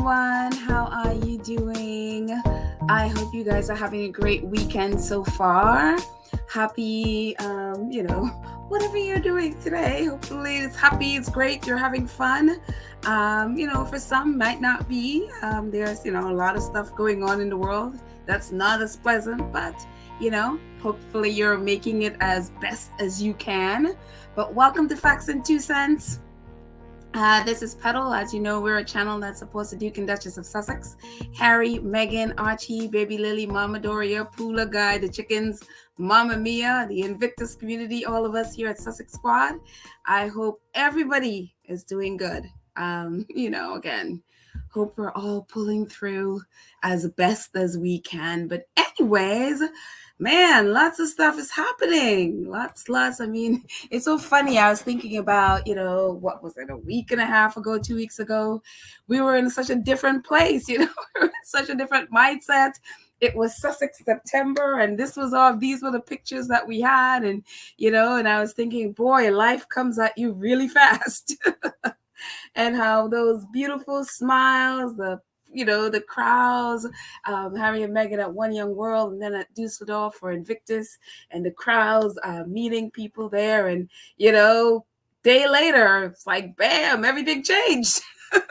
everyone. How are you doing? I hope you guys are having a great weekend so far. Happy, whatever you're doing today. Hopefully it's happy, it's great, you're having fun. For some might not be. There's, a lot of stuff going on in the world that's not as pleasant, but, hopefully you're making it as best as you can. But welcome to Facts and Two Cents. This is Petal. As you know, we're a channel that supports the Duke and Duchess of Sussex, Harry, Meghan, Archie, Baby Lily, Mama Doria, Poola Guy, the chickens, Mama Mia, the Invictus community, all of us here at Sussex Squad. I hope everybody is doing good. Again, hope we're all pulling through as best as we can. But anyways, man, lots of stuff is happening. Lots. I mean, it's so funny. I was thinking about, what was it, a week and a half ago, 2 weeks ago? We were in such a different place, we were in such a different mindset. It was Sussex September, and these were the pictures that we had. And, and I was thinking, boy, life comes at you really fast. And how those beautiful smiles, the crowds, Harry and Meghan at One Young World, and then at Dusseldorf for Invictus, and the crowds meeting people there. And, day later, it's like, bam, everything changed.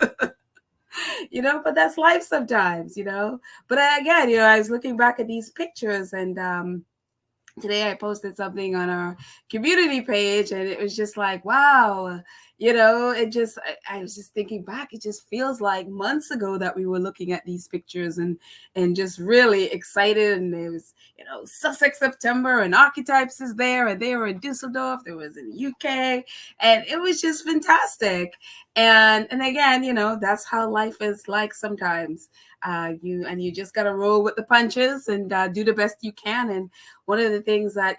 But that's life sometimes, But again, I was looking back at these pictures, and today I posted something on our community page, and it was just like, wow, I was just thinking back. It just feels like months ago that we were looking at these pictures and just really excited. And it was, Sussex September, and Archetypes is there, and they were in Dusseldorf, there was in the UK, and it was just fantastic. And again, that's how life is like sometimes. You just got to roll with the punches and do the best you can. And one of the things that,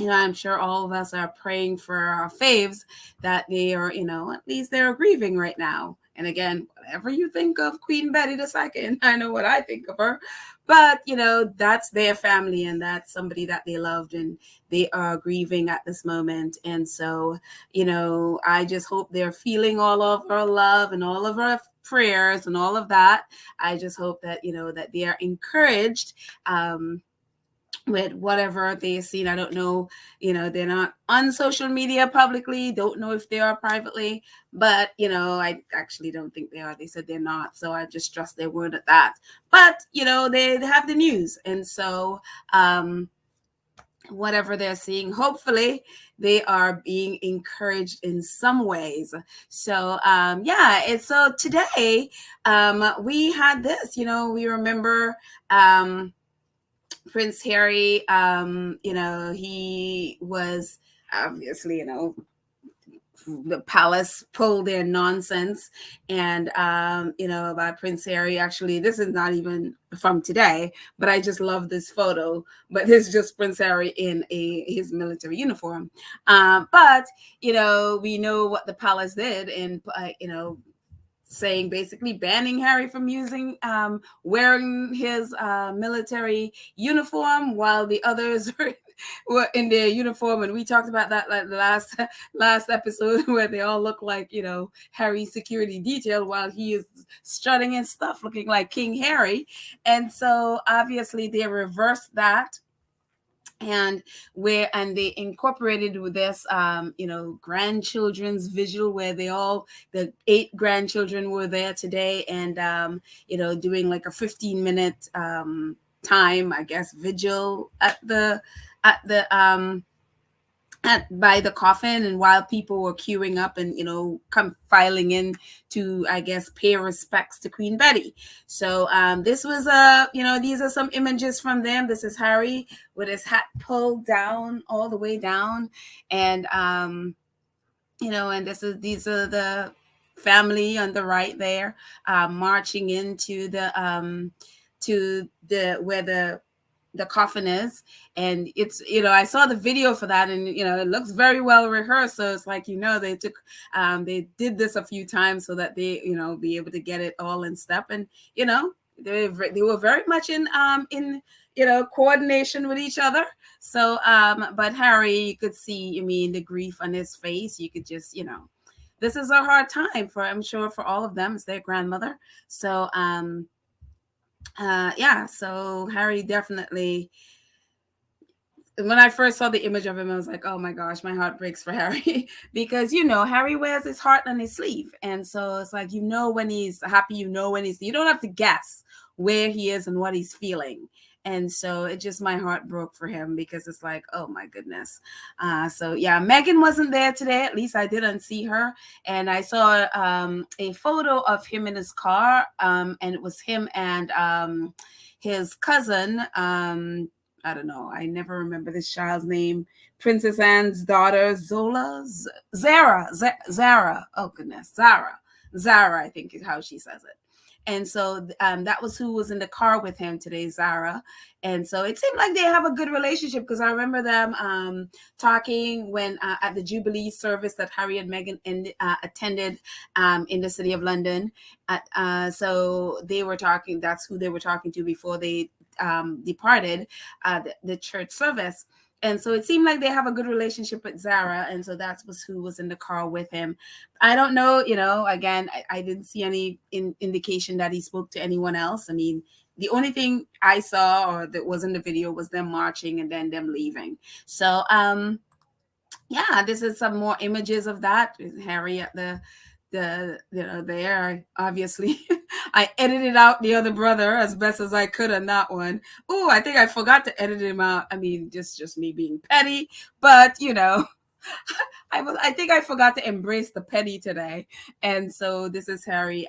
I'm sure all of us are praying for our faves, that they are, at least they're grieving right now. And again, whatever you think of Queen Betty II, I know what I think of her. But, that's their family, and that's somebody that they loved, and they are grieving at this moment. And so, I just hope they're feeling all of our love and all of our prayers and all of that. I just hope that, that they are encouraged with whatever they've seen. I don't know, they're not on social media publicly, don't know if they are privately, but, I actually don't think they are. They said they're not, so I just trust their word at that. But, they have the news, and so whatever they're seeing, hopefully they are being encouraged in some ways. So so today we had this, we remember Prince Harry. He was obviously, the palace pulled their nonsense, and about Prince Harry. Actually, this is not even from today, but I just love this photo. But this is just Prince Harry in his military uniform. But we know what the palace did, and saying basically banning Harry from wearing his military uniform while the others were in their uniform. And we talked about that like the last episode, where they all look like, Harry's security detail while he is strutting and stuff, looking like King Harry. And so obviously they reversed that. And they incorporated with this grandchildren's vigil, where the 8 grandchildren were there today, and doing like a 15-minute time, I guess, vigil by the coffin, and while people were queuing up and come filing in to, I guess, pay respects to Queen Betty. So this was these are some images from them. This is Harry with his hat pulled down all the way down, and and these are the family on the right there, marching into where the coffin is. And it's, I saw the video for that, and it looks very well rehearsed. So it's like, they took they did this a few times so that they be able to get it all in step. And they were very much in coordination with each other. So but Harry, you could see, the grief on his face. You could just this is a hard time for, I'm sure, for all of them. It's their grandmother. So yeah, so Harry definitely, when I first saw the image of him, I was like, oh my gosh, my heart breaks for Harry. Because, Harry wears his heart on his sleeve. And so it's like, when he's happy, when you don't have to guess where he is and what he's feeling. And so it just, my heart broke for him, because it's like, oh my goodness. So yeah, Meghan wasn't there today. At least I didn't see her. And I saw a photo of him in his car. And it was him and his cousin, I don't know, I never remember this child's name. Princess Anne's daughter, Zara. Oh goodness, Zara, I think is how she says it. And so that was who was in the car with him today, Zara. And so it seemed like they have a good relationship, because I remember them talking when at the Jubilee service that Harry and Meghan attended in the city of London. So they were talking, that's who they were talking to before they departed the church service. And so it seemed like they have a good relationship with Zara. And so that was who was in the car with him. I don't know, again, I didn't see any indication that he spoke to anyone else. I mean, the only thing I saw or that was in the video was them marching and then them leaving. So, yeah, this is some more images of that. Harry at there, obviously. I edited out the other brother as best as I could on that one. Oh, I think I forgot to edit him out. I mean, just me being petty, but I think I forgot to embrace the petty today. And so this is Harry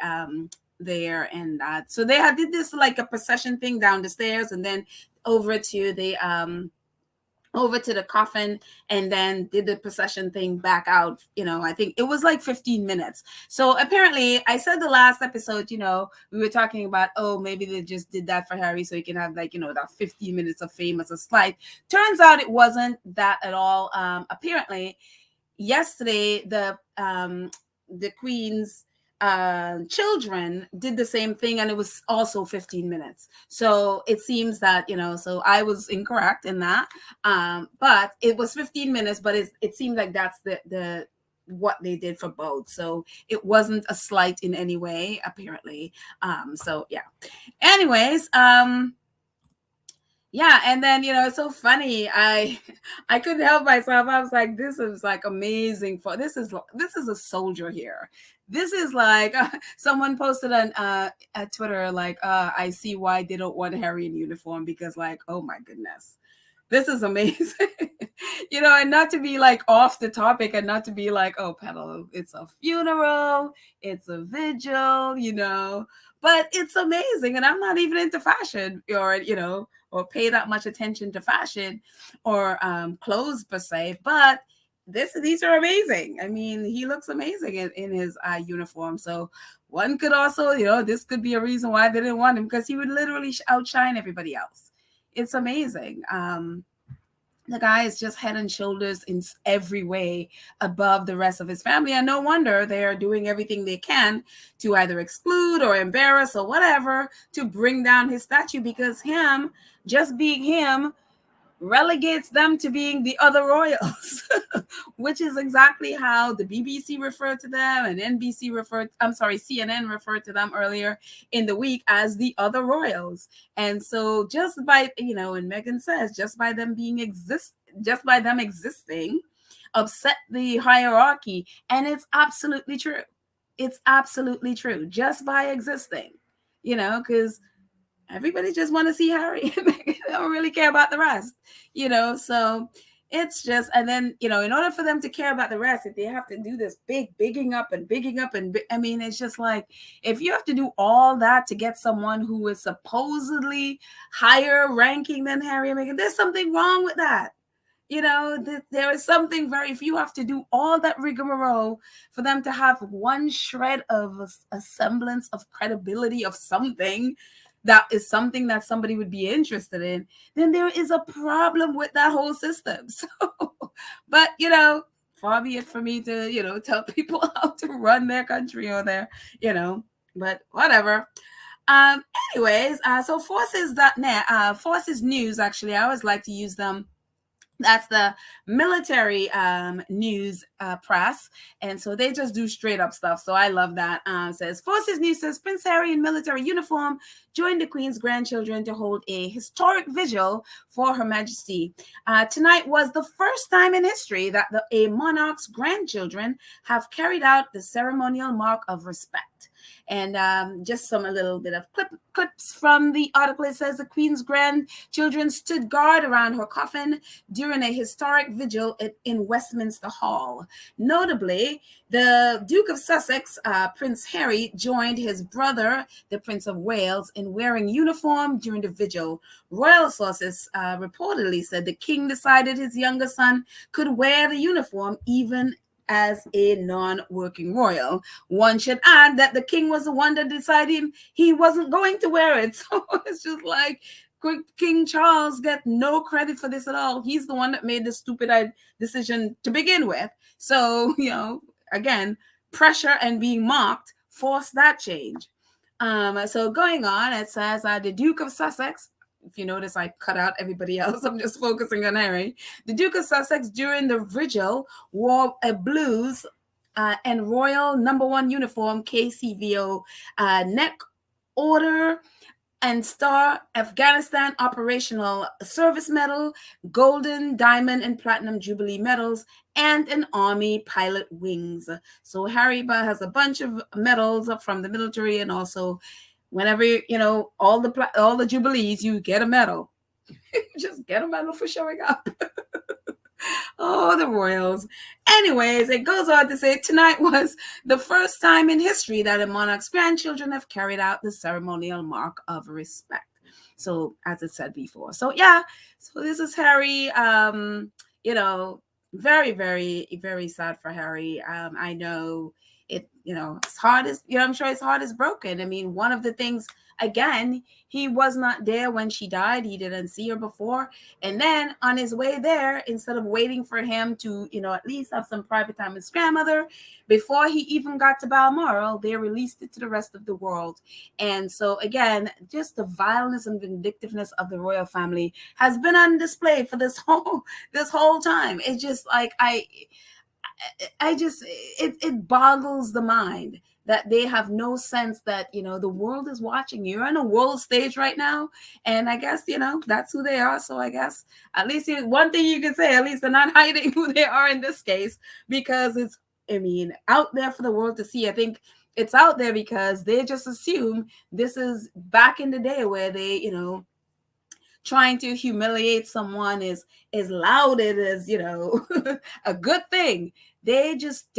there, and so they did this like a procession thing down the stairs, and then over to the coffin, and then did the procession thing back out. I think it was like 15 minutes. So apparently, I said the last episode, we were talking about, oh, maybe they just did that for Harry so he can have like, that 15 minutes of fame as a slight. Turns out it wasn't that at all. Apparently, yesterday, the Queen's children did the same thing, and it was also 15 minutes. So it seems that, so I was incorrect in that, but it was 15 minutes, but it seemed like that's the what they did for both. So it wasn't a slight in any way, apparently. So yeah, anyways, yeah, and then it's so funny. I couldn't help myself. I was like, this is like amazing. This is a soldier here. This is like someone posted on at Twitter, like, I see why they don't want Harry in uniform, because like, oh my goodness, this is amazing. And not to be like off the topic, and not to be like, oh, Polo, it's a funeral, it's a vigil, but it's amazing. And I'm not even into fashion, or pay that much attention to fashion or clothes per se, but these are amazing. I mean, he looks amazing in his uniform. So one could also, this could be a reason why they didn't want him, because he would literally outshine everybody else. It's amazing. The guy is just head and shoulders in every way above the rest of his family. And no wonder they are doing everything they can to either exclude or embarrass or whatever to bring down his statue, because him, just being him, relegates them to being the other royals, which is exactly how the BBC referred to them, and CNN referred to them earlier in the week as the other royals. And so just by, and Meghan says, just by them existing, upset the hierarchy. And it's absolutely true. It's absolutely true. Just by existing, because everybody just want to see Harry. They don't really care about the rest, so it's just, and then, in order for them to care about the rest, if they have to do this bigging up, I mean, it's just like, if you have to do all that to get someone who is supposedly higher ranking than Harry and Meghan, there's something wrong with that. There is something if you have to do all that rigmarole for them to have one shred of a semblance of credibility of something, that is something that somebody would be interested in, then there is a problem with that whole system. So, but, far be it for me to, tell people how to run their country or but whatever. Anyways, so forces.net, forces news, actually, I always like to use them That's the military news press, and so they just do straight up stuff. So I love that. Says Forces News says Prince Harry in military uniform joined the Queen's grandchildren to hold a historic vigil for Her Majesty. Tonight was the first time in history that a monarch's grandchildren have carried out the ceremonial mark of respect. And just a little bit of clips from the article. It says the Queen's grandchildren stood guard around her coffin during a historic vigil in Westminster Hall. Notably, the Duke of Sussex, Prince Harry, joined his brother, the Prince of Wales, in wearing uniform during the vigil. Royal sources reportedly said the king decided his younger son could wear the uniform even as a non-working royal. One should add that the king was the one that decided he wasn't going to wear it. So it's just like King Charles get no credit for this at all. He's the one that made the stupid decision to begin with. So, again, pressure and being mocked forced that change. So going on, it says the Duke of Sussex, if you notice, I cut out everybody else. I'm just focusing on Harry. The Duke of Sussex, during the vigil, wore a blues and royal #1 uniform, KCVO, neck order and star, Afghanistan operational service medal, golden, diamond, and platinum jubilee medals, and an army pilot wings. So Harry has a bunch of medals from the military, and also whenever all the jubilees, you get a medal. Just get a medal for showing up. Oh, the royals. Anyways, it goes on to say tonight was the first time in history that a monarch's grandchildren have carried out the ceremonial mark of respect. So, as it said before. So, yeah. So, this is Harry. Very, very, very sad for Harry. I know it, his heart is, I'm sure his heart is broken. I mean, one of the things, again, he was not there when she died. He didn't see her before. And then on his way there, instead of waiting for him to, at least have some private time with his grandmother, before he even got to Balmoral, they released it to the rest of the world. And so, again, just the violence and vindictiveness of the royal family has been on display for this whole time. It's just like, it boggles the mind that they have no sense that, the world is watching. You're on a world stage right now. And I guess, that's who they are. So I guess at least one thing you can say, at least they're not hiding who they are in this case, because it's, out there for the world to see. I think it's out there because they just assume this is back in the day where they, trying to humiliate someone is lauded as, a good thing. They just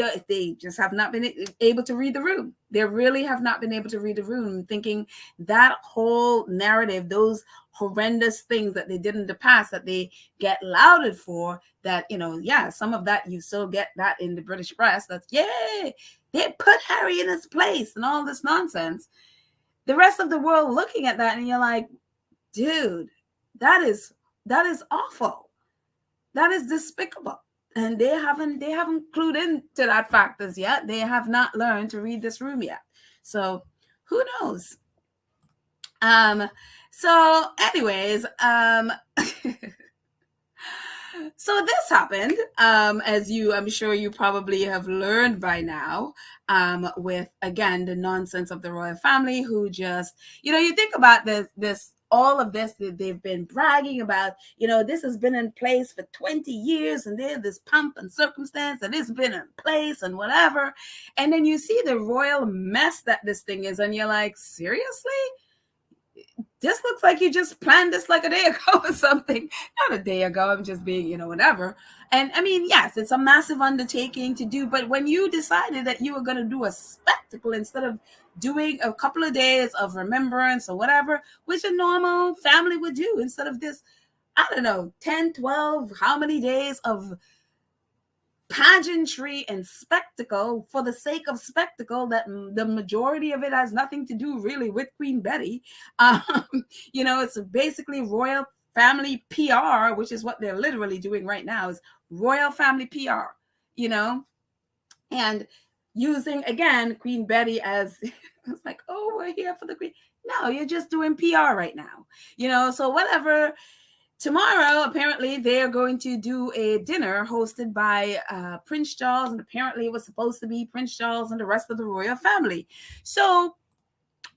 have not been able to read the room. They really have not been able to read the room, thinking that whole narrative, those horrendous things that they did in the past that they get lauded for, that, some of that you still get that in the British press. That's, yay, they put Harry in his place and all this nonsense. The rest of the world looking at that and you're like, dude, that is awful. That is despicable. And they haven't clued into that fact as yet. They have not learned to read this room yet. So who knows? So anyways, so this happened, as I'm sure you probably have learned by now, with, again, the nonsense of the royal family, who just, you think about this all of this that they've been bragging about, this has been in place for 20 years and there's this pomp and circumstance that has been in place and whatever. And then you see the royal mess that this thing is, and you're like, seriously? This looks like you just planned this like a day ago or something. Not a day ago, I'm just being, whatever. And I mean, yes, it's a massive undertaking to do, but when you decided that you were going to do a spectacle instead of doing a couple of days of remembrance or whatever, which a normal family would do, instead of this, I don't know, 10, 12, how many days of pageantry and spectacle for the sake of spectacle, that the majority of it has nothing to do really with Queen Betty. It's basically royal family PR, which is what they're literally doing right now, is royal family PR, and using, again, Queen Betty as it's like, oh, we're here for the Queen. No, you're just doing PR right now, so whatever. tomorrow, apparently, they are going to do a dinner hosted by Prince Charles, and apparently it was supposed to be Prince Charles and the rest of the royal family. So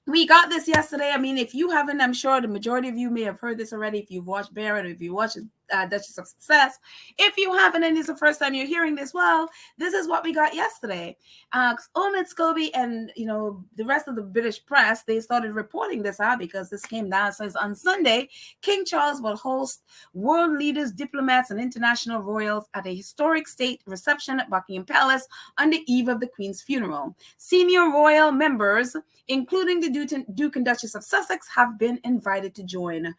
we got this yesterday. I mean, if you haven't, I'm sure the majority of you may have heard this already. If you've watched Barrett, or if you watched Duchess of Success, if you haven't, and it's the first time you're hearing this, well, this is what we got yesterday. Omid Scobie and the rest of the British press, they started reporting this out because this came down. It says on Sunday, King Charles will host world leaders, diplomats, and international royals at a historic state reception at Buckingham Palace on the eve of the Queen's funeral. Senior royal members, including the Duke and Duchess of Sussex, have been invited to join.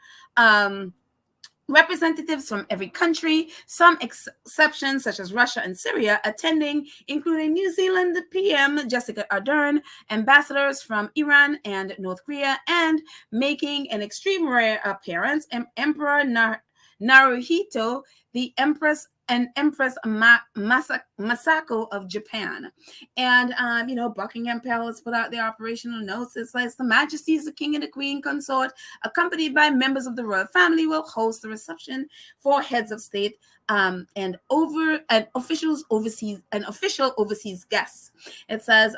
Representatives from every country, some exceptions such as Russia and Syria, attending, including New Zealand PM Jessica Ardern, ambassadors from Iran and North Korea, and making an extreme rare appearance, Emperor Naruhito, the Empress Masako of Japan. And, Buckingham Palace put out their operational notes. It says the Majesties, the King and the Queen consort, accompanied by members of the royal family, will host the reception for heads of state and official overseas guests. It says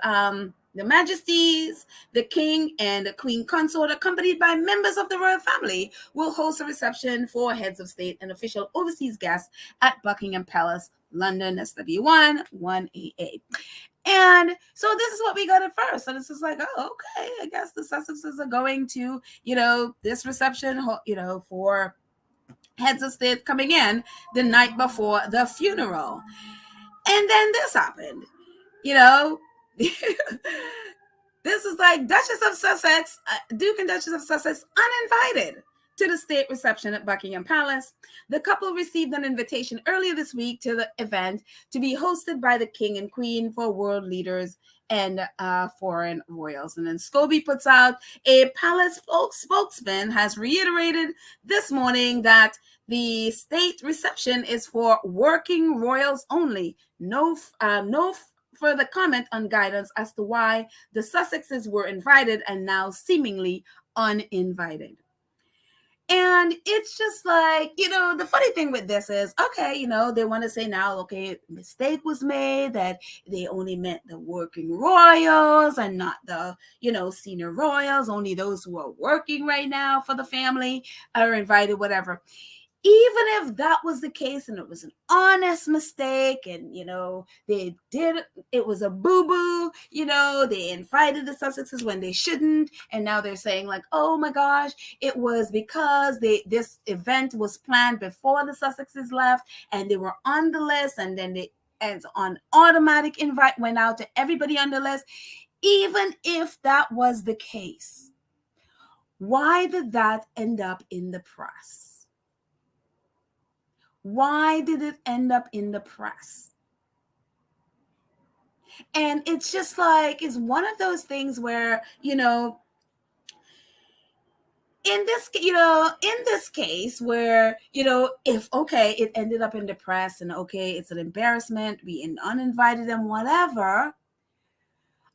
the Majesties, the King, and the Queen consort, accompanied by members of the royal family, will host a reception for heads of state and official overseas guests at Buckingham Palace, London, SW1 1AA. And so this is what we got at first. And it's just like, oh, okay, I guess the Sussexes are going to, this reception, for heads of state coming in the night before the funeral. And then this happened, This is like Duchess of Sussex, Duke and Duchess of Sussex, uninvited to the state reception at Buckingham Palace. The couple received an invitation earlier this week to the event to be hosted by the King and Queen for world leaders and foreign royals. And then Scobie puts out, a palace spokesman has reiterated this morning that the state reception is for working royals only. No further comment on guidance as to why the Sussexes were invited and now seemingly uninvited. And it's just like, the funny thing with this is, okay, they want to say now, okay, mistake was made that they only meant the working royals and not the, senior royals. Only those who are working right now for the family are invited, whatever. Even if that was the case and it was an honest mistake and, it was a boo-boo, they invited the Sussexes when they shouldn't. And now they're saying like, oh my gosh, it was because this event was planned before the Sussexes left and they were on the list, and then as on automatic invite went out to everybody on the list. Even if that was the case, why did that end up in the press? Why did it end up in the press? And it's just like, it's one of those things where, in this case where, if, okay, it ended up in the press and okay, it's an embarrassment, we uninvited them, whatever.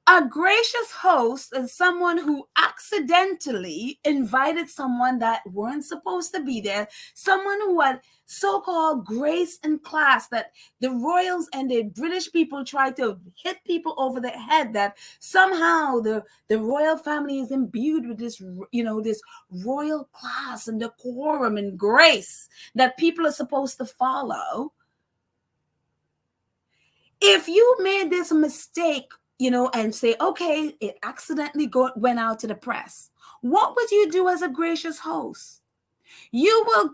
A gracious host is someone who accidentally invited someone that weren't supposed to be there, someone who had so-called grace and class, that the royals and the British people tried to hit people over the head, that somehow the royal family is imbued with this, this royal class and decorum and grace that people are supposed to follow. If you made this mistake, and say, okay, it accidentally went out to the press, what would you do as a gracious host? You will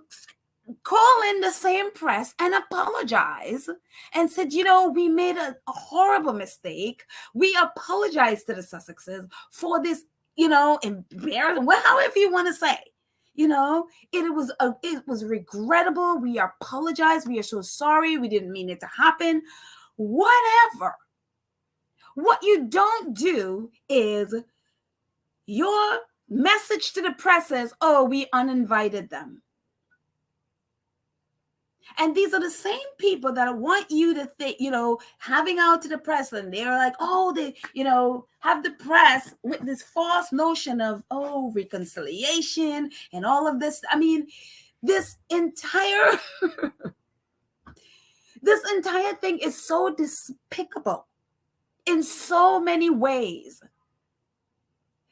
call in the same press and apologize and said, we made a horrible mistake. We apologize to the Sussexes for this, embarrassing, however you want to say. It was regrettable. We apologize. We are so sorry. We didn't mean it to happen. Whatever. What you don't do is your message to the press is, oh, we uninvited them. And these are the same people that want you to think, having out to the press, and they're like, oh, they, have the press with this false notion of, oh, reconciliation and all of this. I mean, This entire this entire thing is so despicable in so many ways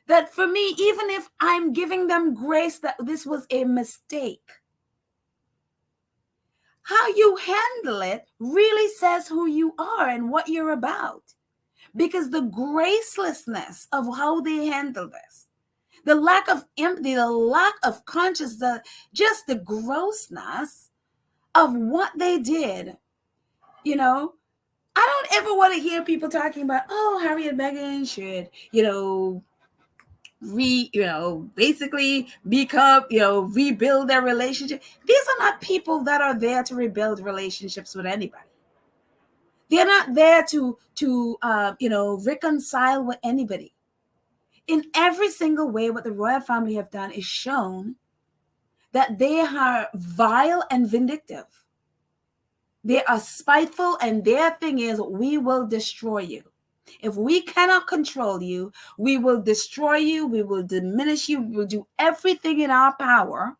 that for me, even if I'm giving them grace that this was a mistake, how you handle it really says who you are and what you're about. Because the gracelessness of how they handle this, the lack of empathy, the lack of consciousness, just the grossness of what they did, you know, I don't ever want to hear people talking about, oh, Harry and Meghan should, basically become, rebuild their relationship. These are not people that are there to rebuild relationships with anybody. They're not there to reconcile with anybody. In every single way, what the royal family have done is shown that they are vile and vindictive. They are spiteful, and their thing is, we will destroy you. If we cannot control you, we will destroy you, we will diminish you, we will do everything in our power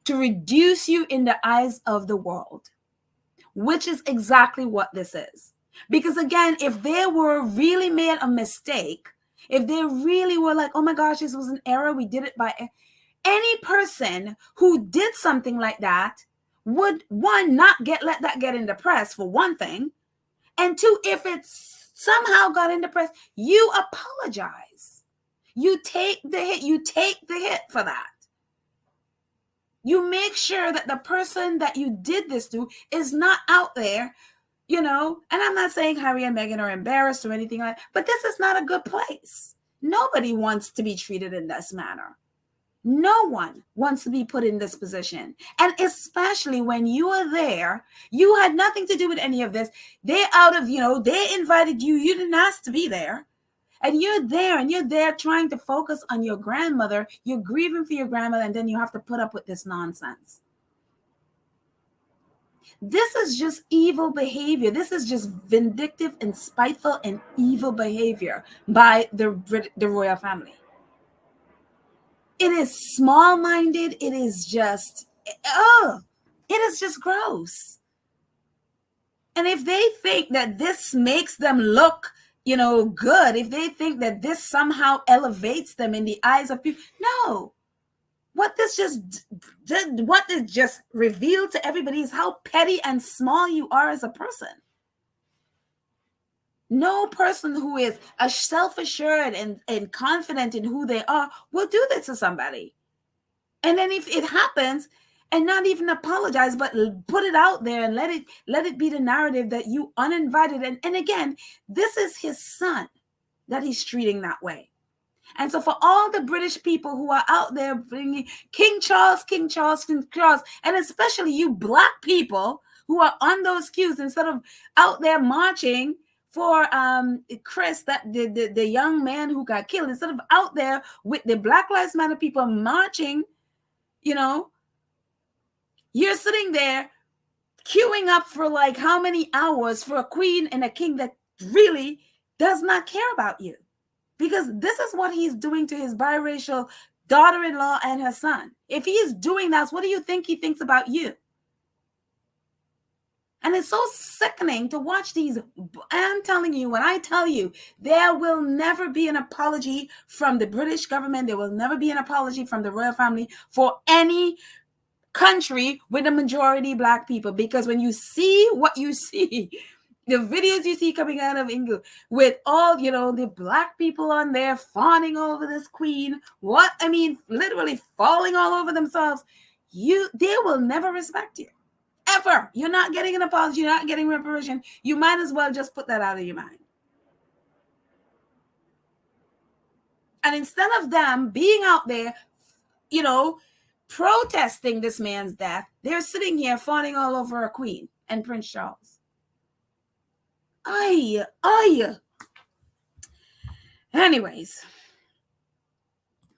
to reduce you in the eyes of the world, which is exactly what this is. Because again, if they were really made a mistake, if they really were like, oh my gosh, this was an error, we did it by any person who did something like that would, one, not let that get in the press, for one thing, and two, if it's somehow got in the press, you apologize. You take the hit for that. You make sure that the person that you did this to is not out there, and I'm not saying Harry and Meghan are embarrassed or anything like that, but this is not a good place. Nobody wants to be treated in this manner. No one wants to be put in this position. And especially when you are there, you had nothing to do with any of this. They're out of, they invited you. You didn't ask to be there. And you're there trying to focus on your grandmother. You're grieving for your grandmother, and then you have to put up with this nonsense. This is just evil behavior. This is just vindictive and spiteful and evil behavior by the royal family. It is small-minded. It is just, it is just gross. And if they think that this makes them look, good, if they think that this somehow elevates them in the eyes of people, no. What this just revealed to everybody is how petty and small you are as a person. No person who is self-assured and confident in who they are will do this to somebody. And then if it happens, and not even apologize, but put it out there and let it be the narrative that you uninvited. And again, this is his son that he's treating that way. And so for all the British people who are out there bringing King Charles, King Charles, King Charles, and especially you Black people who are on those queues, instead of out there marching for Chris, that the young man who got killed, instead of out there with the Black Lives Matter people marching, you're sitting there queuing up for like how many hours for a queen and a king that really does not care about you. Because this is what he's doing to his biracial daughter-in-law and her son. If he is doing that, what do you think he thinks about you? And it's so sickening to watch these. I'm telling you, when I tell you, there will never be an apology from the British government. There will never be an apology from the royal family for any country with a majority Black people. Because when you see what you see, the videos you see coming out of England with all, the Black people on there fawning over this queen, literally falling all over themselves, they will never respect you. Ever. You're not getting an apology. You're not getting reparation. You might as well just put that out of your mind. And instead of them being out there, protesting this man's death, they're sitting here fawning all over a queen and Prince Charles. Anyways,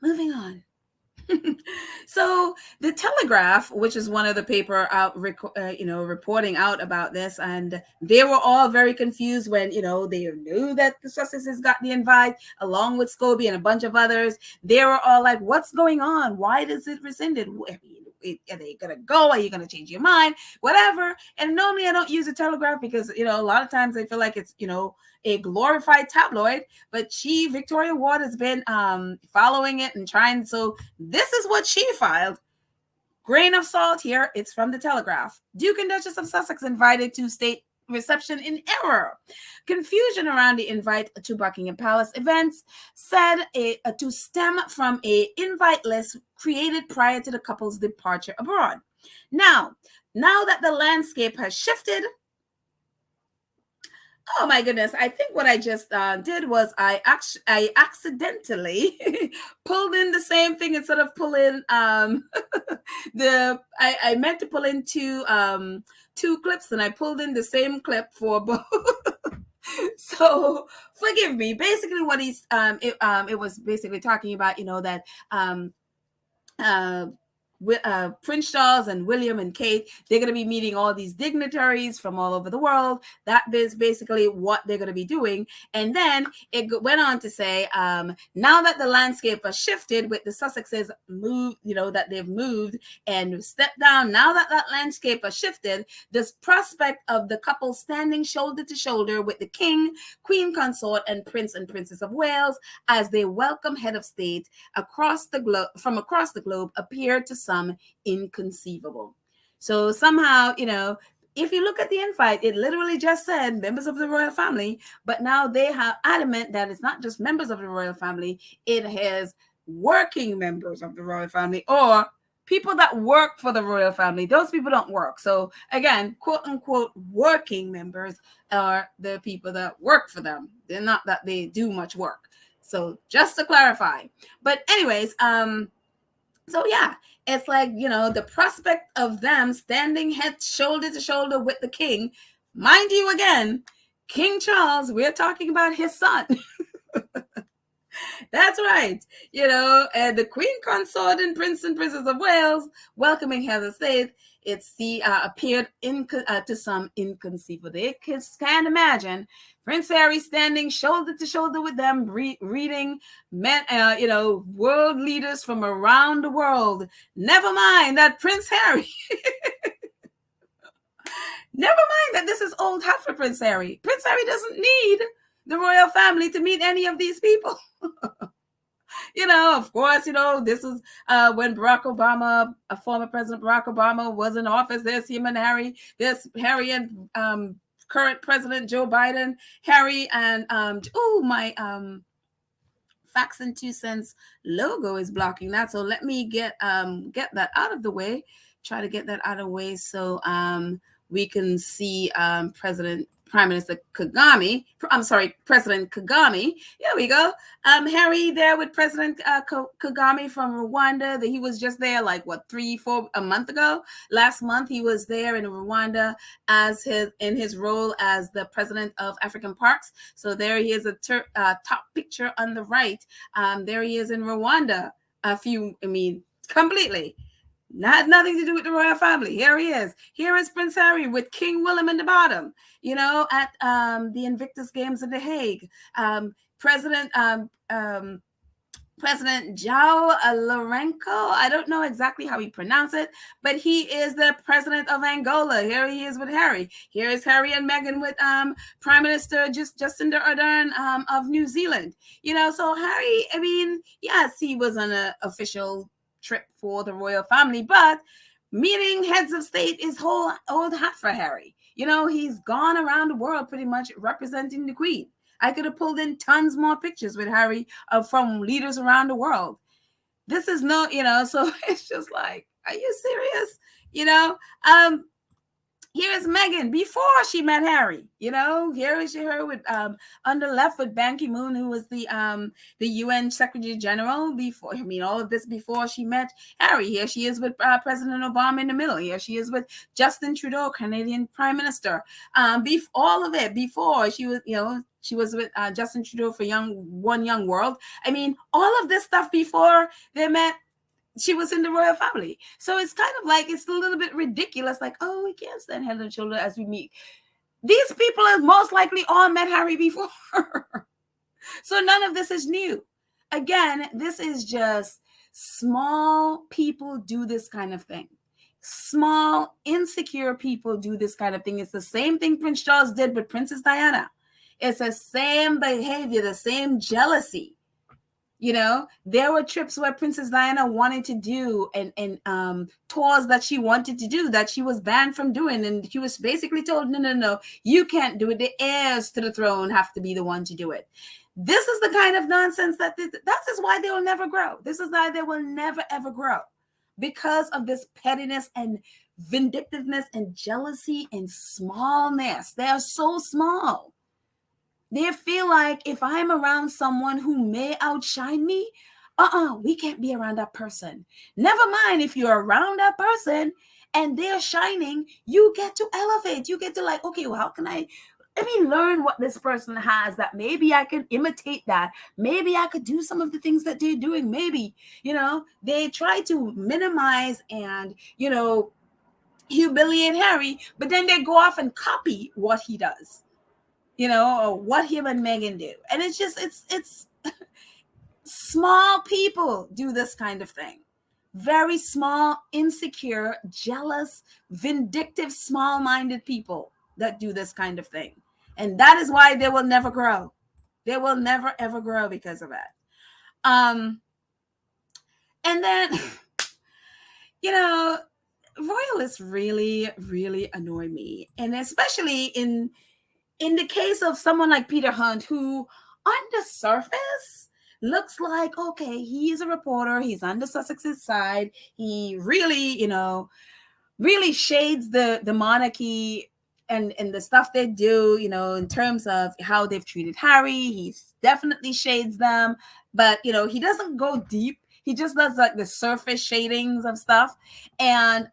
moving on. So the Telegraph, which is one of the paper out, reporting out about this, and they were all very confused when, they knew that the Sussexes got the invite along with Scobie and a bunch of others. They were all like, what's going on? Why does it rescinded? are they gonna go? Are you gonna change your mind? Whatever. And normally I don't use a Telegraph because a lot of times I feel like it's a glorified tabloid. But Victoria Ward has been following it and trying. So this is what she filed. Grain of salt here. It's from the Telegraph. Duke and Duchess of Sussex invited to state reception in error. Confusion around the invite to Buckingham Palace events said to stem from an invite list created prior to the couple's departure abroad. Now that the landscape has shifted, oh my goodness, I think what I just did was I accidentally pulled in the same thing instead of pulling I meant to pull in two clips, and I pulled in the same clip for both. So forgive me. Basically what it was basically talking about, that Prince Charles and William and Kate, they're going to be meeting all these dignitaries from all over the world. That is basically what they're going to be doing. And then it went on to say, now that the landscape has shifted with the Sussexes moved, that they've moved and stepped down, now that landscape has shifted, this prospect of the couple standing shoulder to shoulder with the King, Queen Consort, and Prince and Princess of Wales as they welcome head of state from across the globe appeared to some inconceivable. So somehow, if you look at the invite, it literally just said members of the royal family, but now they have adamant that it's not just members of the royal family, it has working members of the royal family or people that work for the royal family. Those people don't work. So again, quote unquote, working members are the people that work for them. They're not that they do much work. So just to clarify. But anyways, so yeah, it's like, the prospect of them standing head shoulder to shoulder with the king, mind you, again, King Charles, we're talking about his son. That's right. And the Queen Consort and Prince and Princess of Wales welcoming head of state. Appeared to some inconceivable. They can't imagine Prince Harry standing shoulder to shoulder with them, reading men, world leaders from around the world. Never mind that Prince Harry. Never mind that this is old hat for Prince Harry. Prince Harry doesn't need the royal family to meet any of these people. Of course, this is when Barack Obama, former President Barack Obama, was in office. There's him and Harry. There's Harry and current President Joe Biden. Harry and my Facts and 2 Cents logo is blocking that. So let me get that out of the way. Try to get that out of the way so we can see President Kagame. Here we go. Harry there with President Kagame from Rwanda. He was just there a month ago. Last month he was there in Rwanda in his role as the president of African Parks. So there he is, a top picture on the right. There he is in Rwanda. Completely. Nothing to do with the royal family. Here he is. Here is Prince Harry with King William in the bottom, at the Invictus Games in The Hague. President João Lourenço, I don't know exactly how he pronounced it, but he is the president of Angola. Here he is with Harry. Here is Harry and Meghan with Prime Minister Jacinda Ardern of New Zealand. So Harry, yes, he was on an official trip for the royal family, but meeting heads of state is old hat for Harry. He's gone around the world pretty much representing the Queen. I could have pulled in tons more pictures with Harry from leaders around the world. This is no, so it's just like, are you serious? Here's Meghan before she met Harry. Here is her with on the left with Ban Ki-moon, who was the UN Secretary General before. All of this before she met Harry. Here she is with President Obama in the middle. Here she is with Justin Trudeau, Canadian Prime Minister. All of it before she was, she was with Justin Trudeau for One Young World. All of this stuff before they met. She was in the royal family. So it's kind of like, it's a little bit ridiculous. Like, oh, we can't stand head and shoulder as we meet. These people have most likely all met Harry before. So none of this is new. Again, this is just Small people do this kind of thing. Small, insecure people do this kind of thing. It's the same thing Prince Charles did with Princess Diana. It's the same behavior, the same jealousy. You know, there were trips where Princess Diana wanted to do and tours that she wanted to do that she was banned from doing. And she was basically told, no, you can't do it. The heirs to the throne have to be the one to do it. This is the kind of nonsense that is why they will never grow. This is why they will never, ever grow, because of this pettiness and vindictiveness and jealousy and smallness. They are so small. They feel like if I'm around someone who may outshine me, we can't be around that person. Never mind if you're around that person and they're shining, you get to elevate. You get to like, okay, well, how can let me learn what this person has that maybe I can imitate that. Maybe I could do some of the things that they're doing. Maybe, they try to minimize and, humiliate Harry, but then they go off and copy what he does. Or what him and Meghan do. And it's just, it's small people do this kind of thing. Very small, insecure, jealous, vindictive, small-minded people that do this kind of thing. And that is why they will never grow. They will never, ever grow because of it. And then, royalists really, really annoy me. And especially in the case of someone like Peter Hunt, who on the surface looks like, okay, he's a reporter, he's on the Sussex's side, he really, really shades the monarchy and the stuff they do, in terms of how they've treated Harry. He definitely shades them, but, he doesn't go deep. He just does like the surface shadings of stuff. And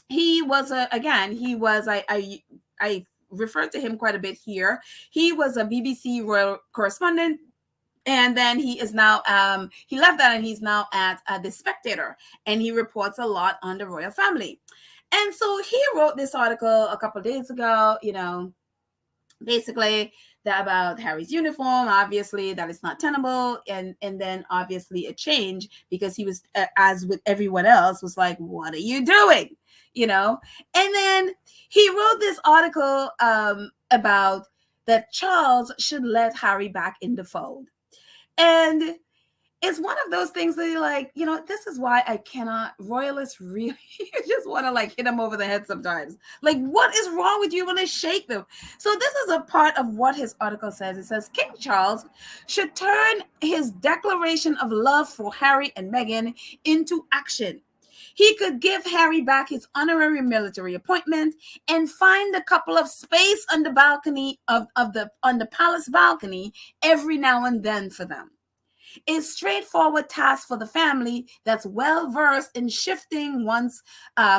he was I referred to him quite a bit here. He was a BBC royal correspondent, and then he is now he left that and he's now at The Spectator, and he reports a lot on the royal family. And so he wrote this article a couple of days ago, basically about Harry's uniform, obviously that it's not tenable, and then obviously a change because he was, as with everyone else, was like, what are you doing? And then he wrote this article about that Charles should let Harry back in the fold. And it's one of those things that you're like, this is why I cannot, royalists really just want to like hit them over the head sometimes. Like, what is wrong with you when they shake them? So this is a part of what his article says. It says, King Charles should turn his declaration of love for Harry and Meghan into action. He could give Harry back his honorary military appointment and find a couple of space on the balcony on the palace balcony every now and then for them. A straightforward task for the family that's well versed in shifting one's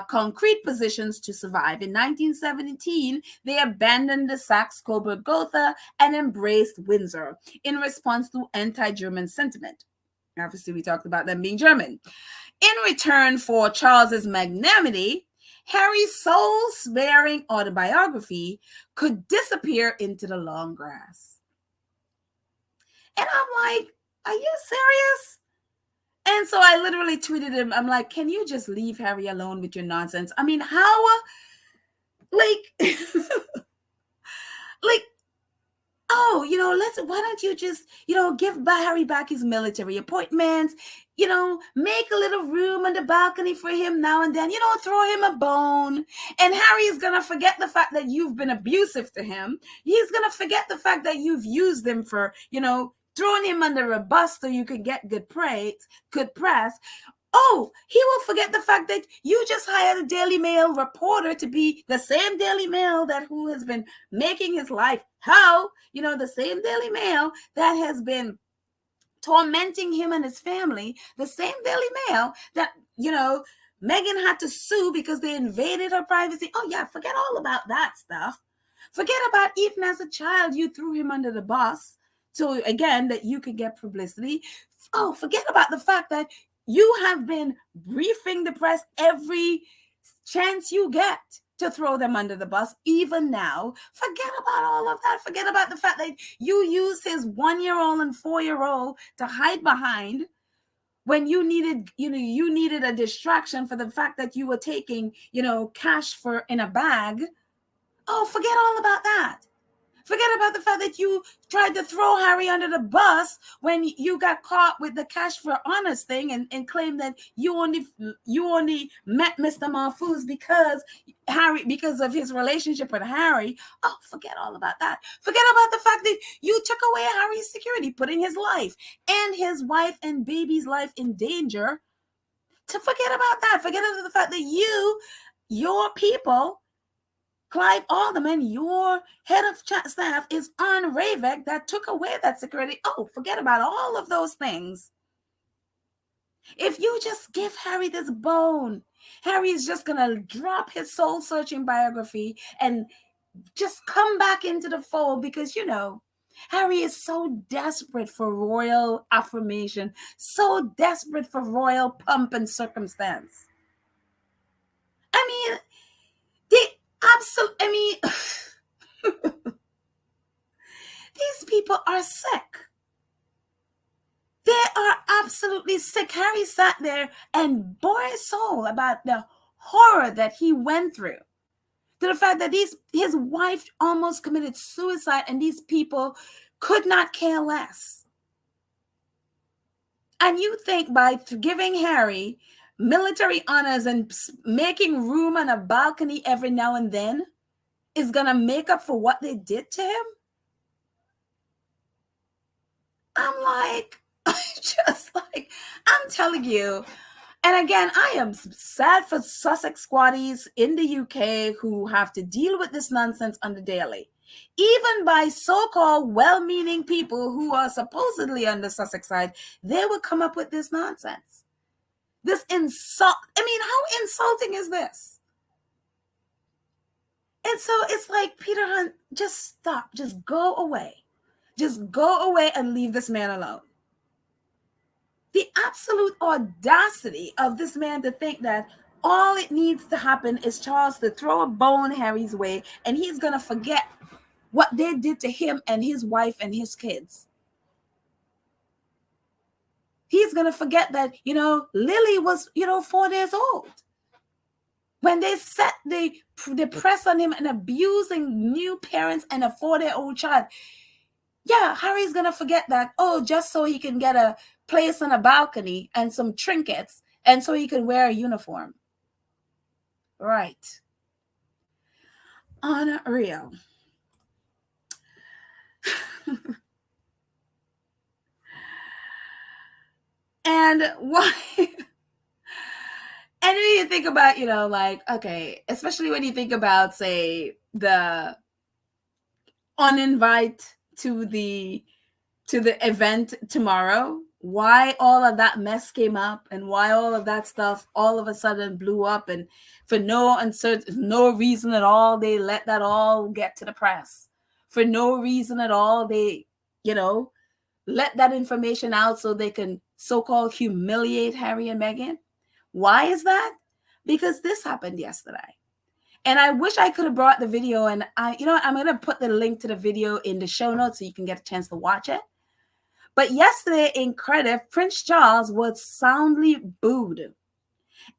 concrete positions to survive. In 1917, they abandoned the Saxe-Coburg-Gotha and embraced Windsor in response to anti-German sentiment. Obviously, we talked about them being German. In return for Charles's magnanimity, Harry's soul-sparing autobiography could disappear into the long grass. And I'm like, are you serious? And so I literally tweeted him. I'm like, can you just leave Harry alone with your nonsense? I mean, how, like, why don't you just, give Harry back his military appointments, make a little room on the balcony for him now and then, throw him a bone. And Harry is going to forget the fact that you've been abusive to him. He's going to forget the fact that you've used him for, throwing him under a bus so you can get good press. Oh, he will forget the fact that you just hired a Daily Mail reporter to be the same Daily Mail who has been making his life hell, the same Daily Mail that has been tormenting him and his family, the same Daily Mail that, Meghan had to sue because they invaded her privacy. Oh, yeah, forget all about that stuff. Forget about even as a child, you threw him under the bus. So again, that you could get publicity. Oh, forget about the fact that you have been briefing the press every chance you get to throw them under the bus, even now. Forget about all of that. Forget about the fact that you use his 1-year-old and 4-year-old to hide behind when you needed a distraction for the fact that you were taking, cash in a bag. Oh, forget all about that. Forget about the fact that you tried to throw Harry under the bus when you got caught with the cash for honest thing and claimed that you only met Mr. Mahfouz because of his relationship with Harry. Oh, forget all about that. Forget about the fact that you took away Harry's security, putting his life and his wife and baby's life in danger. To forget about that. Forget about the fact that your people, Clive Alderman, your head of staff, is on Ravek that took away that security. Oh, forget about all of those things. If you just give Harry this bone, Harry is just going to drop his soul-searching biography and just come back into the fold because, Harry is so desperate for royal affirmation, so desperate for royal pomp and circumstance. I mean, these people are sick. They are absolutely sick. Harry sat there and bore his soul about the horror that he went through. To the fact that his wife almost committed suicide and these people could not care less. And you think by giving Harry military honors and making room on a balcony every now and then is going to make up for what they did to him? I'm telling you. And again, I am sad for Sussex squatties in the UK who have to deal with this nonsense on the daily. Even by so-called well-meaning people who are supposedly on the Sussex side, they would come up with this nonsense. This insult. How insulting is this? And so it's like, Peter Hunt, just stop. Just go away. Just go away and leave this man alone. The absolute audacity of this man to think that all it needs to happen is Charles to throw a bone Harry's way and he's going to forget what they did to him and his wife and his kids. He's going to forget that, Lily was, 4 days old. When they set the press on him and abusing new parents and a 4-day-old child. Yeah, Harry's going to forget that, just so he can get a place on a balcony and some trinkets and so he can wear a uniform. Right. Unreal. And why? And when you think about, especially when you think about, say, the uninvite to the event tomorrow, why all of that mess came up and why all of that stuff all of a sudden blew up, and for no reason at all, they let that all get to the press. For no reason at all, they, let that information out so they can so-called humiliate Harry and Meghan. Why is that? Because this happened yesterday. And I wish I could have brought the video, and I'm going to put the link to the video in the show notes so you can get a chance to watch it. But yesterday in Cardiff, Prince Charles was soundly booed.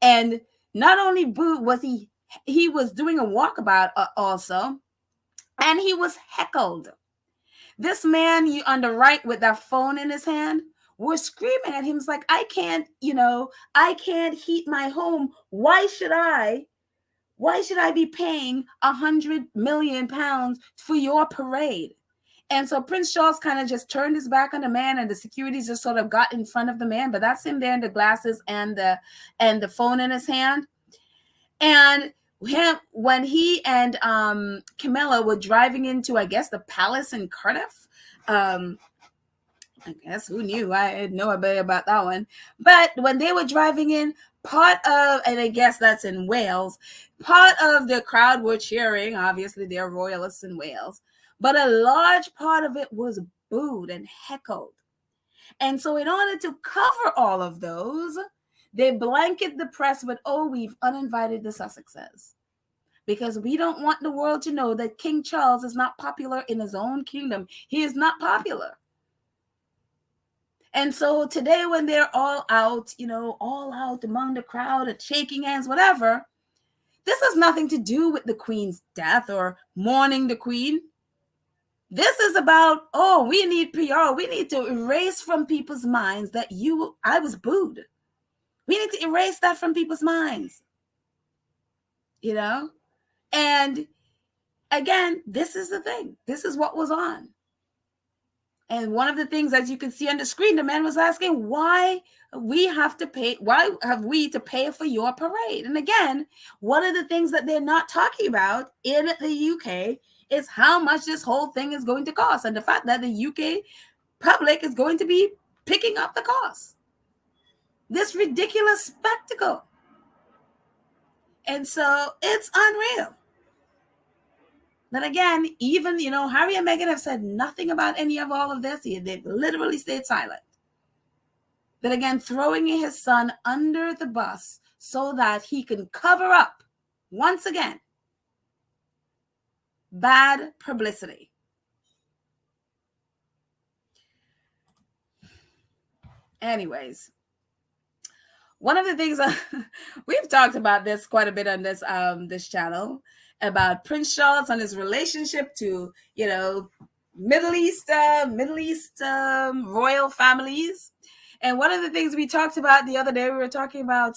And not only booed, was he was doing a walkabout also, and he was heckled. This man on the right with that phone in his hand was screaming at him. It's like, I can't heat my home. Why should I be paying 100 million pounds for your parade? And so Prince Charles kind of just turned his back on the man, and the security just sort of got in front of the man. But that's him there in the glasses and the phone in his hand. And when he and Camilla were driving into, I guess, the palace in Cardiff. I guess, who knew? I had no idea about that one. But when they were driving in, and I guess that's in Wales, part of the crowd were cheering. Obviously, they're royalists in Wales. But a large part of it was booed and heckled. And so in order to cover all of those, they blanket the press with, we've uninvited the Sussexes. Because we don't want the world to know that King Charles is not popular in his own kingdom. He is not popular. And so today, when they're all out, all out among the crowd and shaking hands, whatever, this has nothing to do with the Queen's death or mourning the Queen. This is about, we need PR. We need to erase from people's minds that I was booed. We need to erase that from people's minds. And again, this is the thing. This is what was on. And one of the things, as you can see on the screen, the man was asking, why have we to pay for your parade? And again, one of the things that they're not talking about in the UK is how much this whole thing is going to cost, and the fact that the UK public is going to be picking up the cost. This ridiculous spectacle. And so it's unreal. But again, even, Harry and Meghan have said nothing about any of all of this. They've literally stayed silent. But again, throwing his son under the bus so that he can cover up, once again, bad publicity. Anyways, one of the things we've talked about this quite a bit on this channel, about Prince Charles and his relationship to Middle East royal families. And one of the things we talked about the other day, we were talking about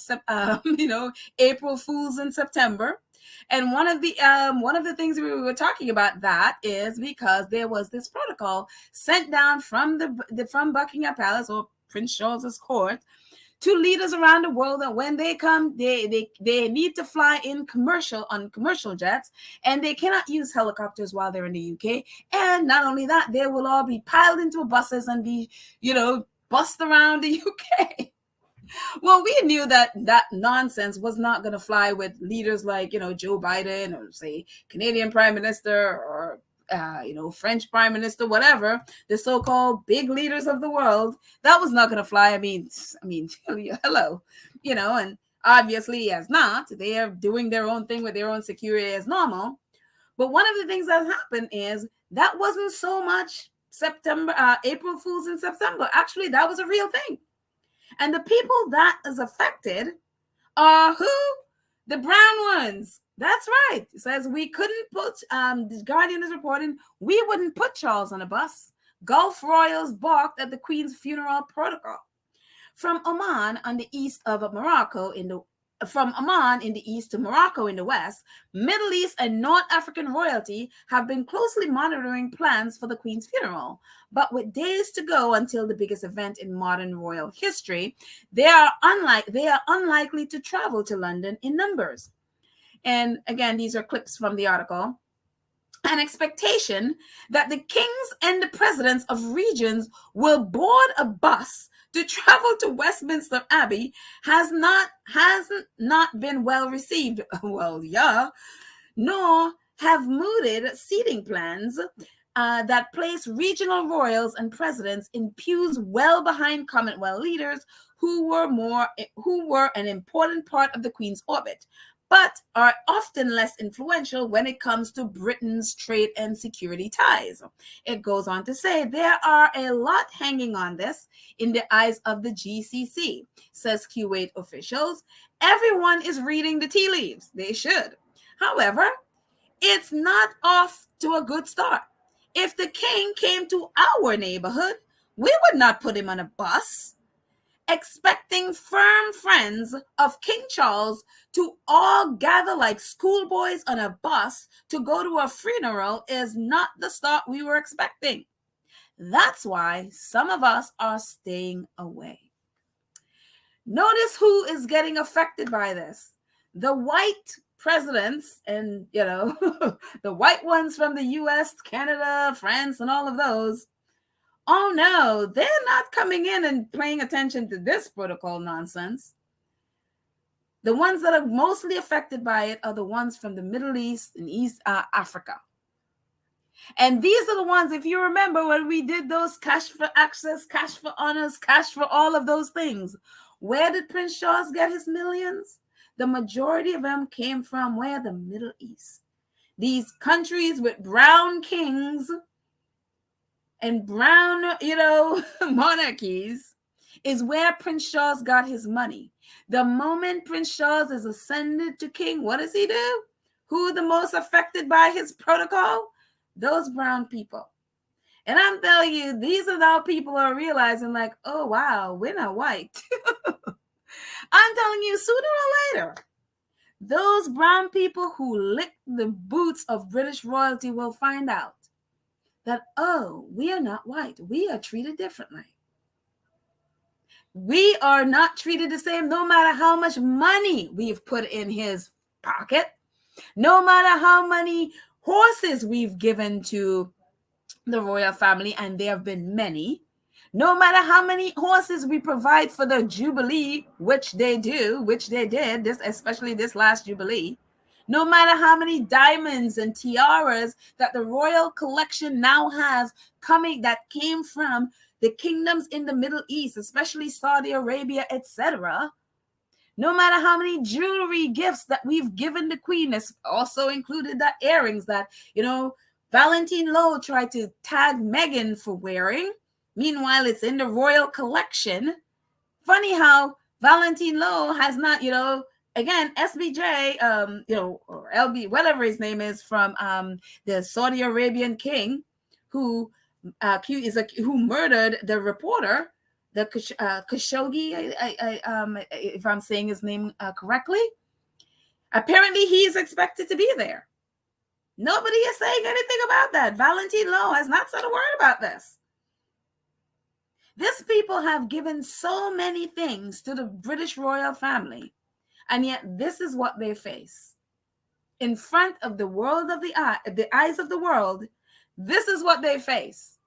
April Fools in September. And one of the things we were talking about that is because there was this protocol sent down from from Buckingham Palace or Prince Charles's court to leaders around the world that when they come, they need to fly on commercial jets, and they cannot use helicopters while they're in the UK. And not only that, they will all be piled into buses and be, bussed around the UK. Well, we knew that nonsense was not going to fly with leaders like, Joe Biden or, say, Canadian Prime Minister or French Prime Minister, whatever, the so-called big leaders of the world. That was not going to fly. I mean, hello, and obviously he has not. They are doing their own thing with their own security as normal. But one of the things that happened is that wasn't so much April Fools in September. Actually, that was a real thing. And the people that is affected are who? The brown ones. That's right. It says we couldn't put, the Guardian is reporting, we wouldn't put Charles on a bus. Gulf royals balked at the Queen's funeral protocol. From Oman on the east of Morocco from Oman in the east to Morocco in the west, Middle East and North African royalty have been closely monitoring plans for the Queen's funeral. But with days to go until the biggest event in modern royal history, they are unlikely to travel to London in numbers. And again, these are clips from the article. An expectation that the kings and the presidents of regions will board a bus to travel to Westminster Abbey has not been well received. Well, yeah, nor have mooted seating plans that place regional royals and presidents in pews well behind Commonwealth leaders who were an important part of the Queen's orbit, but are often less influential when it comes to Britain's trade and security ties. It goes on to say there are a lot hanging on this in the eyes of the GCC, says Kuwait officials. Everyone is reading the tea leaves. They should. However, it's not off to a good start. If the king came to our neighborhood, we would not put him on a bus. Expecting firm friends of King Charles to all gather like schoolboys on a bus to go to a funeral is not the start we were expecting. That's why some of us are staying away. Notice who is getting affected by this. The white presidents and, the white ones from the US, Canada, France, and all of those. Oh no, they're not coming in and paying attention to this protocol nonsense. The ones that are mostly affected by it are the ones from the Middle East and East Africa. And these are the ones, if you remember when we did those cash for access, cash for honors, cash for all of those things, where did Prince Charles get his millions? The majority of them came from where? The Middle East. These countries with brown kings and brown, monarchies is where Prince Charles got his money. The moment Prince Charles is ascended to king, what does he do? Who are the most affected by his protocol? Those brown people. And I'm telling you, these are now people are realizing like, oh, wow, we're not white. I'm telling you, sooner or later, those brown people who lick the boots of British royalty will find out that, oh, we are not white. We are treated differently. We are not treated the same no matter how much money we've put in his pocket, no matter how many horses we've given to the royal family, and there have been many. No matter how many horses we provide for the Jubilee, which they did, especially this last Jubilee. No matter how many diamonds and tiaras that the royal collection now has coming that came from the kingdoms in the Middle East, especially Saudi Arabia, etc. No matter how many jewelry gifts that we've given the Queen, this also included the earrings that, Valentine Lowe tried to tag Meghan for wearing. Meanwhile, it's in the royal collection. Funny how Valentine Lowe has not, again, SBJ, or LB, whatever his name is, from the Saudi Arabian king, who murdered the reporter, the Khashoggi, if I'm saying his name correctly. Apparently, he is expected to be there. Nobody is saying anything about that. Valentine Lowe has not said a word about this. These people have given so many things to the British royal family, and yet this is what they face. In front of the world of the eyes of the world, this is what they face.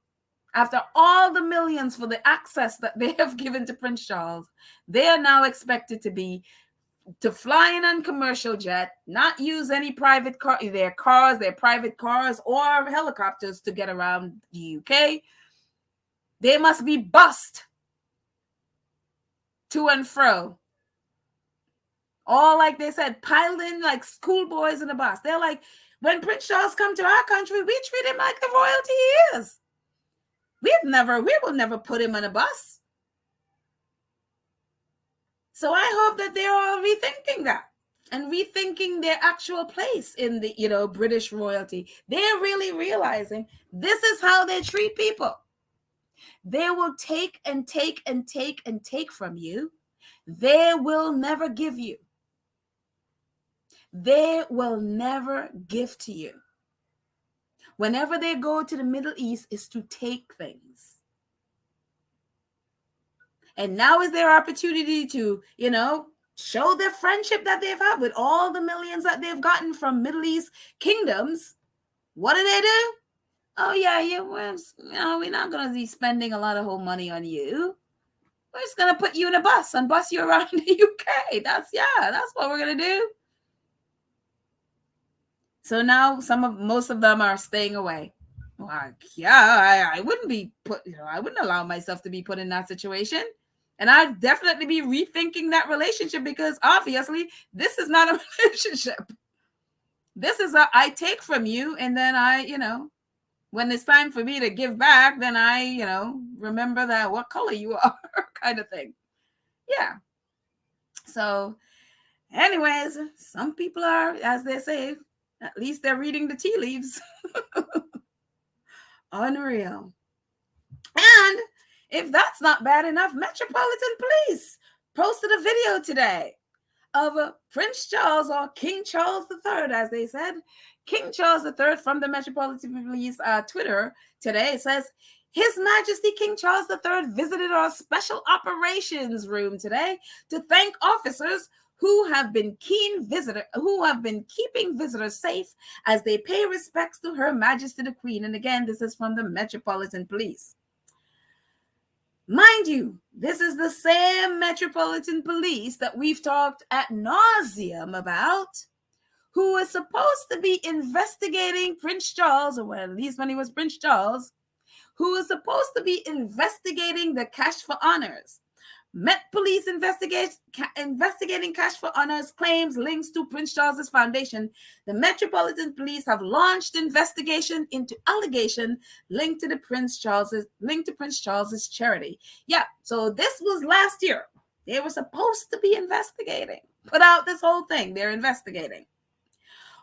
After all the millions for the access that they have given to Prince Charles, they are now expected to fly in on commercial jet, not use any private car, their private cars or helicopters to get around the UK. They must be bussed to and fro. All, like they said, piled in like schoolboys in a bus. They're like, when Prince Charles come to our country, we treat him like the royalty he is. We will never put him on a bus. So I hope that they're all rethinking that and rethinking their actual place in the, British royalty. They're really realizing this is how they treat people. They will take and take and take and take from you. They will never give you. They will never give to you. Whenever they go to the Middle East, is to take things. And now is their opportunity to, show their friendship that they've had with all the millions that they've gotten from Middle East kingdoms. What do? Oh, yeah, we're not going to be spending a lot of whole money on you. We're just going to put you in a bus and bus you around the UK. That's what we're going to do. So now most of them are staying away. Well, I wouldn't I wouldn't allow myself to be put in that situation. And I'd definitely be rethinking that relationship, because obviously this is not a relationship. This is I take from you, and then when it's time for me to give back, then I, remember that what color you are kind of thing. Yeah. So anyways, some people are, as they say, at least they're reading the tea leaves. Unreal. And if that's not bad enough, Metropolitan Police posted a video today of Prince Charles, or King Charles III, as they said. King Charles III from the Metropolitan Police Twitter today. It says, His Majesty King Charles III visited our special operations room today to thank officers who have been keeping visitors safe as they pay respects to Her Majesty the Queen. And again, this is from the Metropolitan Police. Mind you, this is the same Metropolitan Police that we've talked ad nauseum about, who was supposed to be investigating Prince Charles, or at least when he was Prince Charles, who was supposed to be investigating the cash for honors. Met Police investigating cash for honors claims links to Prince Charles's foundation. The Metropolitan Police have launched investigation into allegation linked to Prince Charles's charity. Yeah, so this was last year. They were supposed to be investigating. Put out this whole thing. They're investigating.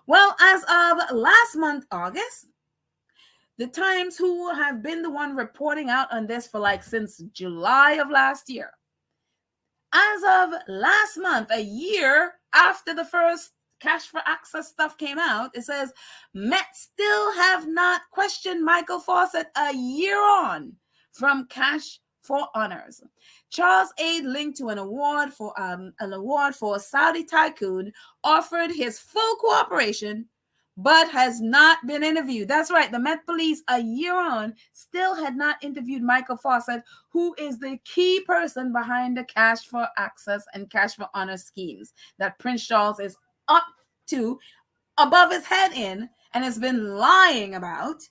Well, as of last month, August, the Times, who have been the one reporting out on this for since July of last year, as of last month, a year after the first cash for access stuff came out, it says Met still have not questioned Michael Fawcett a year on from cash for honors. Charles' aide linked to an award for a Saudi tycoon offered his full cooperation, but has not been interviewed. That's right. The Met Police, a year on, still had not interviewed Michael Fawcett, who is the key person behind the cash for access and cash for honor schemes that Prince Charles is up to, above his head in, and has been lying about.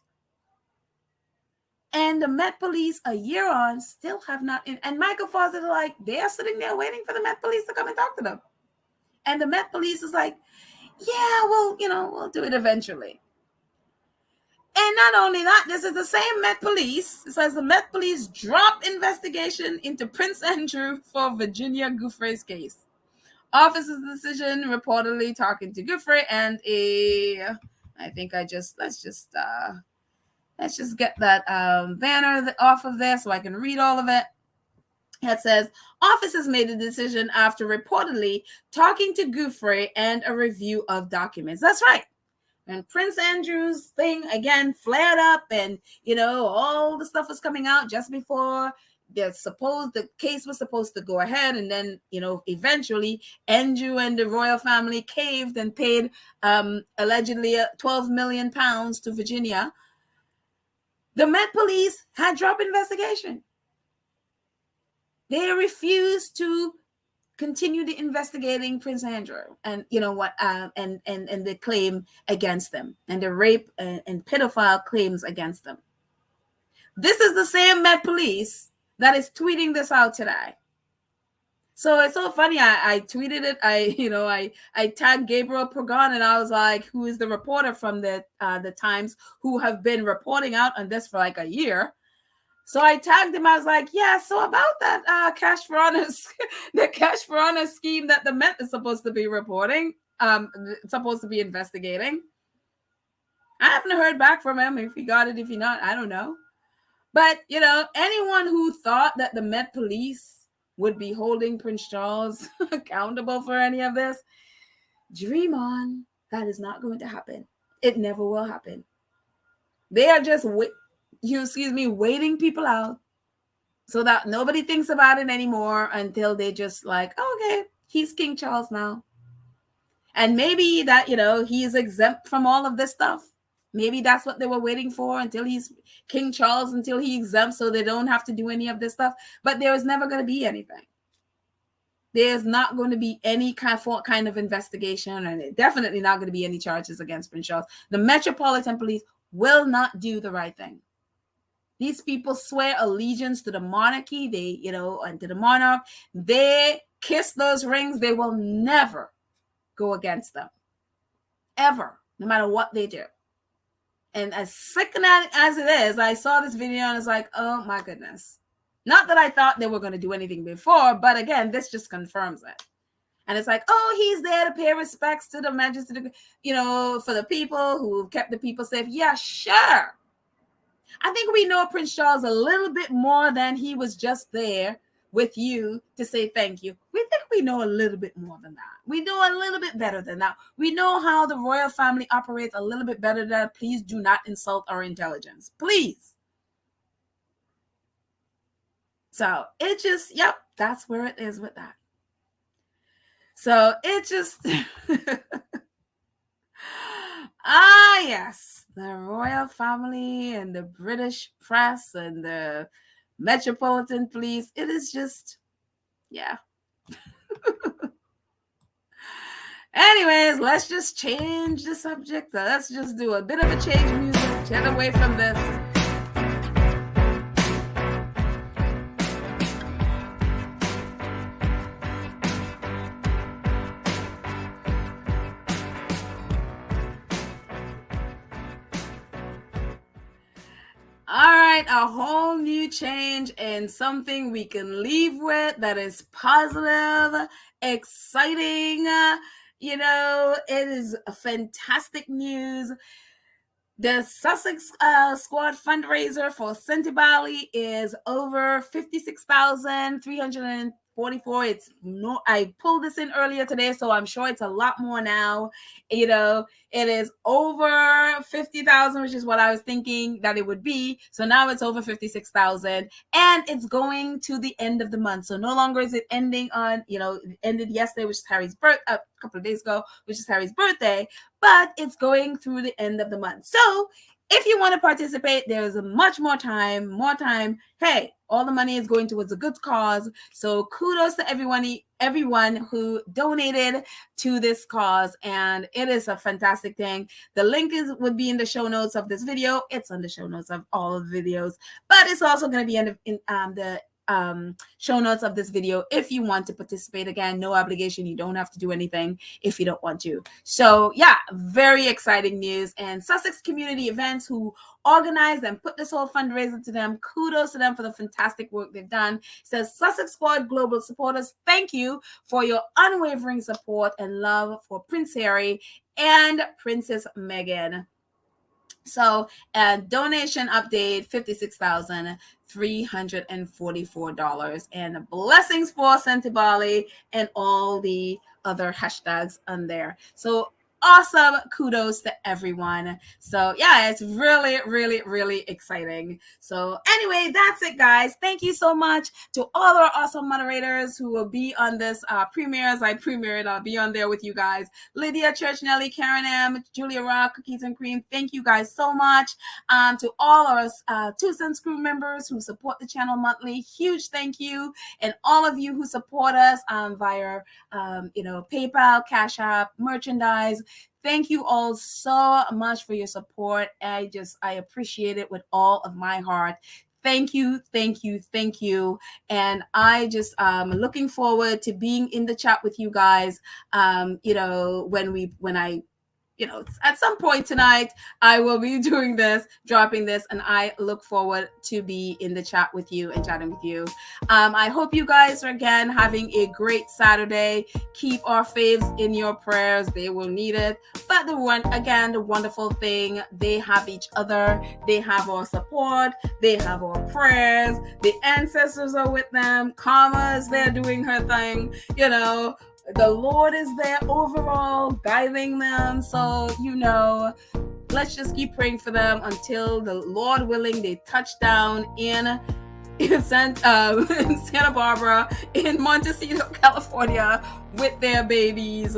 And the Met Police, a year on, still have not. And Michael Fawcett is they're sitting there waiting for the Met Police to come and talk to them. And the Met Police is yeah, well, we'll do it eventually. And not only that, this is the same Met Police. It says the Met Police drop investigation into Prince Andrew for Virginia Giuffre's case. Officer's decision reportedly talking to Giuffre and let's just get that banner off of there so I can read all of it. It says, officers made a decision after reportedly talking to Giuffre and a review of documents. That's right. And Prince Andrew's thing, again, flared up and, all the stuff was coming out just before the case was supposed to go ahead. And then, eventually Andrew and the royal family caved and paid allegedly 12 million pounds to Virginia. The Met Police had dropped investigation. They refused to continue the investigating Prince Andrew and and the claim against them and the rape and pedophile claims against them. This is the same Met Police that is tweeting this out today. So it's so funny. I tweeted it. I tagged Gabriel Pergon and I was like, who is the reporter from the Times who have been reporting out on this for a year. So I tagged him. I was like, yeah, so about that cash for honors, the cash for honors scheme that the Met is supposed to be reporting, supposed to be investigating. I haven't heard back from him. If he got it, if he not, I don't know. But, anyone who thought that the Met Police would be holding Prince Charles accountable for any of this, dream on. That is not going to happen. It never will happen. They are just waiting people out so that nobody thinks about it anymore until they just okay, he's King Charles now. And maybe that, he is exempt from all of this stuff. Maybe that's what they were waiting for until he's King Charles, until he exempts so they don't have to do any of this stuff. But there is never going to be anything. There's not going to be any kind of investigation, and definitely not going to be any charges against Prince Charles. The Metropolitan Police will not do the right thing. These people swear allegiance to the monarchy, and to the monarch. They kiss those rings. They will never go against them. Ever. No matter what they do. And as sickening as it is, I saw this video and it's like, oh my goodness. Not that I thought they were going to do anything before, but again, this just confirms it. And it's like, oh, he's there to pay respects to the majesty, for the people who kept the people safe. Yeah, sure. I think we know Prince Charles a little bit more than he was just there with you to say thank you. We think we know a little bit more than that. We know a little bit better than that. We know how the royal family operates a little bit better than that. Please do not insult our intelligence. Please. So it just, that's where it is with that. So it just, yes, the royal family and the British press and the Metropolitan Police. It is just, Anyways, let's just change the subject. Let's just do a bit of a change of music. Get away from this. All right, a whole new change and something we can leave with that is positive, exciting. It is a fantastic news. The Sussex squad fundraiser for Bali is over 56,344. It's no, I pulled this in earlier today, so I'm sure it's a lot more now. It is over 50,000, which is what I was thinking that it would be. So now it's over 56,000, and it's going to the end of the month. So no longer is it ending on, it ended yesterday, which is Harry's birth, a couple of days ago, which is Harry's birthday, but it's going through the end of the month. So if you want to participate, there's much more time. Hey, all the money is going towards a good cause. So kudos to everyone who donated to this cause, and it is a fantastic thing. The link would be in the show notes of this video. It's on the show notes of all of the videos, but it's also going to be in the show notes of this video if you want to participate. Again, no obligation. You don't have to do anything if you don't want to. So yeah, very exciting news. And Sussex Community Events, who organized and put this whole fundraiser to them, kudos to them for the fantastic work they've done. It says, Sussex Squad Global Supporters, thank you for your unwavering support and love for Prince Harry and Princess Meghan. So, donation update, $56,344, and blessings for Bali and all the other hashtags on there. So awesome. Kudos to everyone. So yeah, it's really, really, really exciting. So anyway, that's it, guys. Thank you so much to all our awesome moderators who will be on this premiere. As I premiere it, I'll be on there with you guys. Lydia, Church, Nelly, Karen M, Julia Rock, Cookies and Cream. Thank you guys so much. To all our Two Cents crew members who support the channel monthly, huge thank you. And all of you who support us via PayPal, Cash App, merchandise. Thank you all so much for your support. I appreciate it with all of my heart. Thank you. And I just looking forward to being in the chat with you guys. At some point tonight, I will be dropping this, and I look forward to be in the chat with you and chatting with you. I hope you guys are, again, having a great Saturday. Keep our faves in your prayers. They will need it. But the wonderful thing, they have each other. They have our support. They have our prayers. The ancestors are with them. Karma is there doing her thing, The Lord is there overall guiding them. So, let's just keep praying for them until, the Lord willing, they touch down in Santa Barbara, in Montecito, California, with their babies.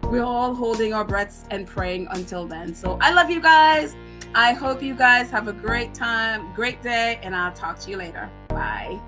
We're all holding our breaths and praying until then. So I love you guys. I hope you guys have a great time, great day, and I'll talk to you later. Bye.